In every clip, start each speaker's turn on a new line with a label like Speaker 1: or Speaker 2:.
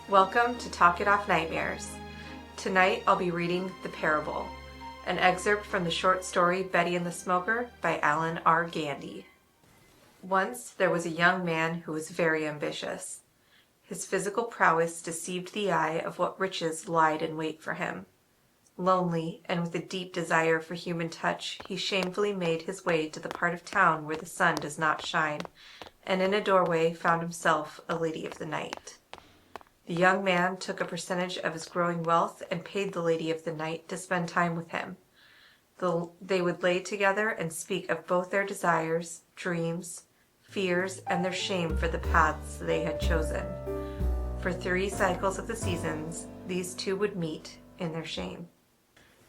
Speaker 1: Welcome to Talk It Off Nightmares. Tonight I'll be reading The Parable, an excerpt from the short story Bettie and the Smoker by Alan R. Gandy. Once there was a young man who was very ambitious. His physical prowess deceived the eye of what riches lied in wait for him. Lonely and with a deep desire for human touch, he shamefully made his way to the part of town where the sun does not shine, and in a doorway found himself a lady of the night. The young man took a percentage of his growing wealth and paid the lady of the night to spend time with him. They would lay together and speak of both their desires, dreams, fears, and their shame for the paths they had chosen. For 3 cycles of the seasons, these two would meet in their shame.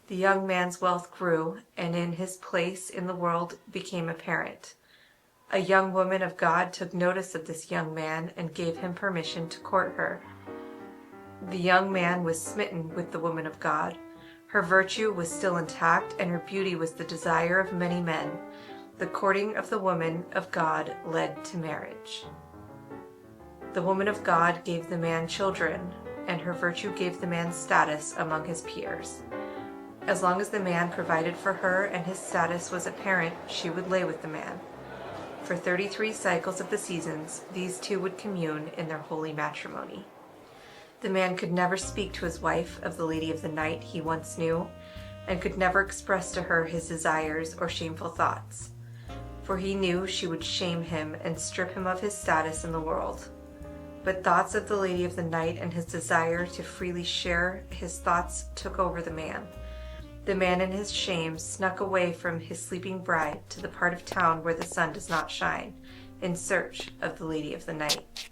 Speaker 1: The young man's wealth grew, and in his place in the world became apparent. A young woman of God took notice of this young man and gave him permission to court her. The young man was smitten with the woman of God. Her virtue was still intact, and her beauty was the desire of many men. The courting of the woman of God led to marriage. The woman of God gave the man children, and her virtue gave the man status among his peers. As long as the man provided for her and his status was apparent, she would lay with the man. For 33 cycles of the seasons, these two would commune in their holy matrimony. The man could never speak to his wife of the lady of the night he once knew, and could never express to her his desires or shameful thoughts, for he knew she would shame him and strip him of his status in the world. But thoughts of the lady of the night and his desire to freely share his thoughts took over the man. The man in his shame snuck away from his sleeping bride to the part of town where the sun does not shine, in search of the lady of the night.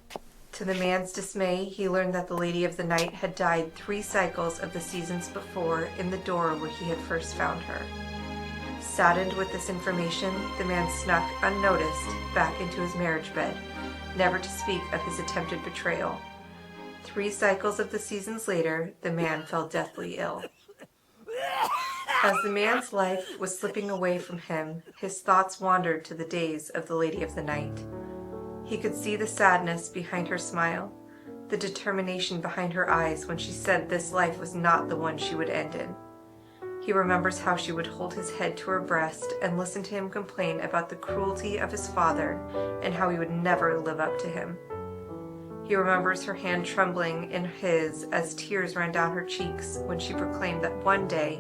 Speaker 1: To the man's dismay, he learned that the lady of the night had died 3 cycles of the seasons before in the door where he had first found her. Saddened with this information, the man snuck unnoticed back into his marriage bed, never to speak of his attempted betrayal. 3 cycles of the seasons later, the man fell deathly ill. As the man's life was slipping away from him, his thoughts wandered to the days of the lady of the night. He could see the sadness behind her smile, the determination behind her eyes when she said this life was not the one she would end in. He remembers how she would hold his head to her breast and listen to him complain about the cruelty of his father and how he would never live up to him. He remembers her hand trembling in his as tears ran down her cheeks when she proclaimed that one day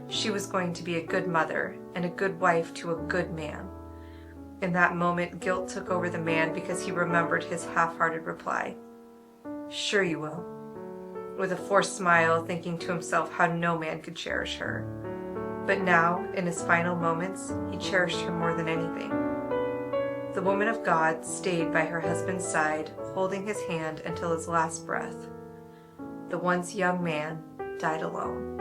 Speaker 1: she was going to be a good mother and a good wife to a good man. In that moment, guilt took over the man because he remembered his half-hearted reply. "Sure you will," with a forced smile, thinking to himself how no man could cherish her. But now, in his final moments, he cherished her more than anything. The woman of God stayed by her husband's side, holding his hand until his last breath. The once young man died alone.